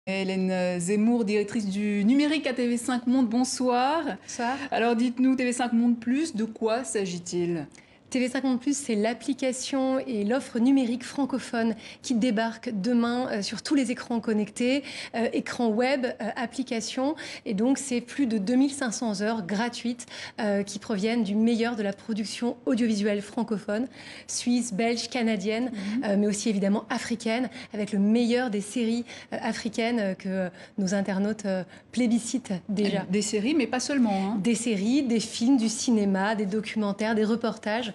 Hélène Zemmour, directrice du numérique à TV5 Monde, bonsoir. Bonsoir. Alors dites-nous, TV5 Monde Plus, de quoi s'agit-il ? TV5 Monde Plus, c'est l'application et l'offre numérique francophone qui débarque demain sur tous les écrans connectés, écrans web, applications. Et donc, c'est plus de 2500 heures gratuites qui proviennent du meilleur de la production audiovisuelle francophone, suisse, belge, canadienne, mais aussi évidemment africaine, avec le meilleur des séries africaines que nos internautes plébiscitent déjà. Des séries, mais pas seulement. Des séries, des films, du cinéma, des documentaires, des reportages.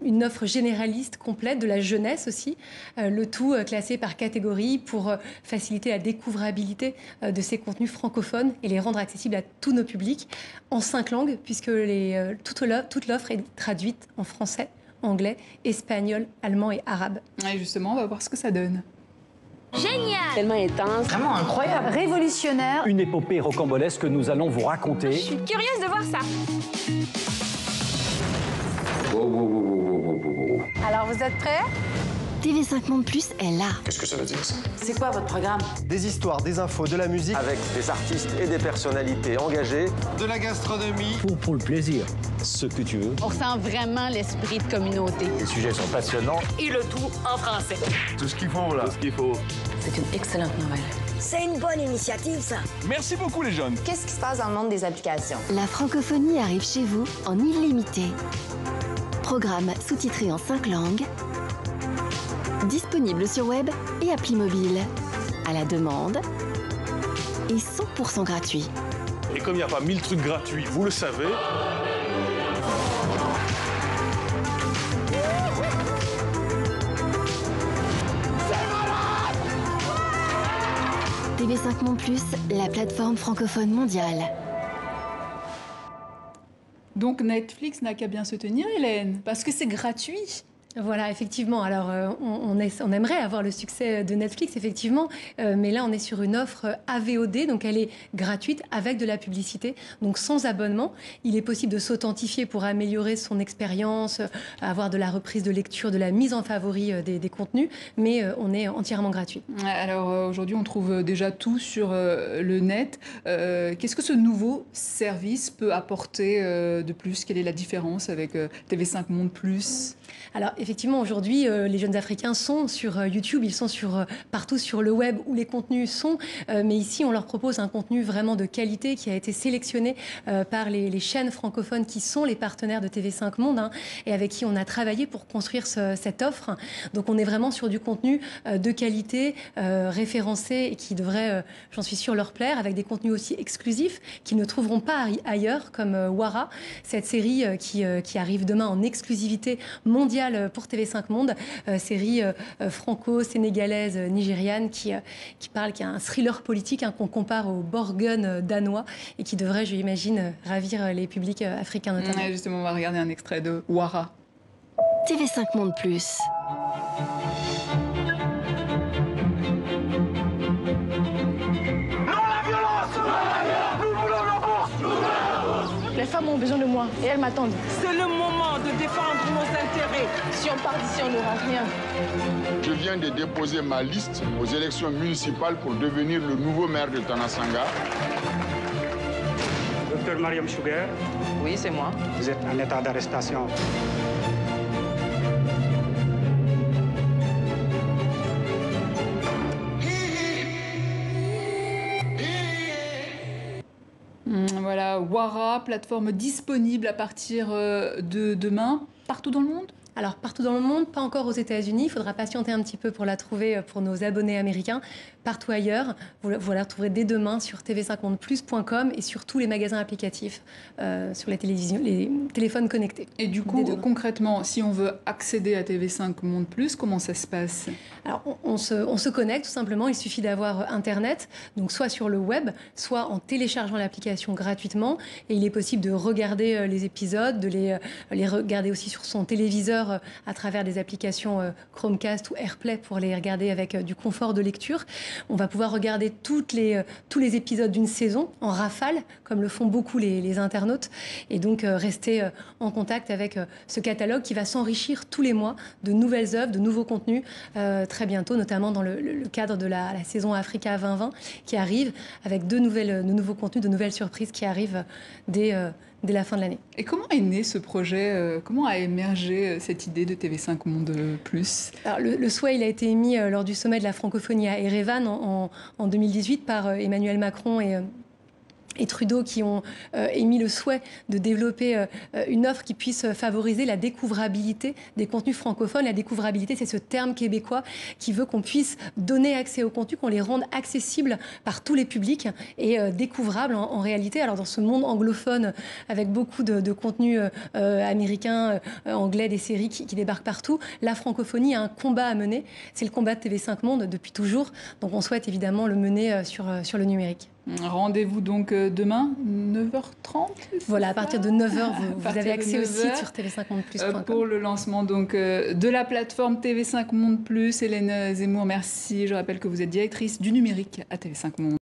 Une offre généraliste complète de la jeunesse aussi, le tout classé par catégorie pour faciliter la découvrabilité de ces contenus francophones et les rendre accessibles à tous nos publics en 5 langues, puisque toute l'offre est traduite en français, anglais, espagnol, allemand et arabe. Et justement, on va voir ce que ça donne. Génial! Tellement intense. Vraiment incroyable. Révolutionnaire. Une épopée rocambolesque que nous allons vous raconter. Je suis curieuse de voir ça. Alors, vous êtes prêts? TV5 Monde Plus est là. Qu'est-ce que ça veut dire, ça? C'est quoi votre programme? Des histoires, des infos, de la musique. Avec des artistes et des personnalités engagées. De la gastronomie. Pour le plaisir. Ce que tu veux. On ressent vraiment l'esprit de communauté. Les sujets sont passionnants. Et le tout en français. Tout ce qu'il faut, là. Tout ce qu'il faut. C'est une excellente nouvelle. C'est une bonne initiative, ça. Merci beaucoup, les jeunes. Qu'est-ce qui se passe dans le monde des applications? La francophonie arrive chez vous en illimité. Programme sous-titré en 5 langues. Disponible sur web et appli mobile. À la demande. Et 100% gratuit. Et comme il n'y a pas 1000 trucs gratuits, vous le savez. TV5 Monde Plus, la plateforme francophone mondiale. Donc Netflix n'a qu'à bien se tenir, Hélène, parce que c'est gratuit. Voilà, effectivement. Alors, on aimerait avoir le succès de Netflix, effectivement, mais là, on est sur une offre AVOD, donc elle est gratuite avec de la publicité, donc sans abonnement. Il est possible de s'authentifier pour améliorer son expérience, avoir de la reprise de lecture, de la mise en favori des contenus, mais on est entièrement gratuit. Alors aujourd'hui, on trouve déjà tout sur le net. Qu'est-ce que ce nouveau service peut apporter de plus? Quelle est la différence avec TV5 Monde Plus? Alors effectivement, aujourd'hui, les jeunes Africains sont sur YouTube, ils sont partout sur le web où les contenus sont, mais ici on leur propose un contenu vraiment de qualité qui a été sélectionné par les chaînes francophones qui sont les partenaires de TV5 Monde et avec qui on a travaillé pour construire cette offre. Donc on est vraiment sur du contenu de qualité, référencé et qui devrait, j'en suis sûre, leur plaire, avec des contenus aussi exclusifs qu'ils ne trouveront pas ailleurs, comme Wara, cette série qui arrive demain en exclusivité mondiale pour TV5 Monde, série franco-sénégalaise nigériane qui a un thriller politique qu'on compare au Borgen danois et qui devrait, je l'imagine, ravir les publics africains notamment. Ouais, justement, on va regarder un extrait de Wara. TV5 Monde Plus. Les femmes ont besoin de moi et elles m'attendent. C'est le moment de défendre nos intérêts. Si on part d'ici, on n'aura rien. Je viens de déposer ma liste aux élections municipales pour devenir le nouveau maire de Tanasanga. Docteur Mariam Sugar. Oui, c'est moi. Vous êtes en état d'arrestation. Voilà, Wara, plateforme disponible à partir de demain, partout dans le monde? Alors, partout dans le monde, pas encore aux États-Unis. Il faudra patienter un petit peu pour la trouver pour nos abonnés américains. Partout ailleurs, vous la retrouverez dès demain sur tv5mondeplus.com et sur tous les magasins applicatifs, sur les téléphones connectés. Et du coup, concrètement, si on veut accéder à TV5 Monde Plus, comment ça se passe? Alors, on se connecte tout simplement. Il suffit d'avoir Internet, donc soit sur le web, soit en téléchargeant l'application gratuitement. Et il est possible de regarder les épisodes, de les regarder aussi sur son téléviseur lecteurs à travers des applications Chromecast ou AirPlay pour les regarder avec du confort de lecture. On va pouvoir regarder tous les épisodes d'une saison en rafale, comme le font beaucoup les internautes, et donc rester en contact avec ce catalogue qui va s'enrichir tous les mois de nouvelles œuvres, de nouveaux contenus très bientôt, notamment dans le cadre de la saison Africa 2020 qui arrive, avec de nouveaux contenus, de nouvelles surprises qui arrivent dès la fin de l'année. Et comment est né ce projet? Comment a émergé cette idée de TV5 Monde Plus? Alors, le souhait, il a été émis lors du sommet de la francophonie à Erevan en 2018 par Emmanuel Macron et Trudeau, qui ont émis le souhait de développer une offre qui puisse favoriser la découvrabilité des contenus francophones. La découvrabilité, c'est ce terme québécois qui veut qu'on puisse donner accès aux contenus, qu'on les rende accessibles par tous les publics et découvrables en réalité. Alors dans ce monde anglophone, avec beaucoup de contenus américains, anglais, des séries qui débarquent partout, la francophonie a un combat à mener. C'est le combat de TV5 Monde depuis toujours. Donc on souhaite évidemment le mener sur le numérique. Rendez-vous donc demain, 9h30. Voilà, à partir de 9h, vous avez accès au site sur tv5mondeplus.com. Pour le lancement donc, de la plateforme TV5 Monde Plus. Hélène Zemmour, merci. Je rappelle que vous êtes directrice du numérique à TV5 Monde.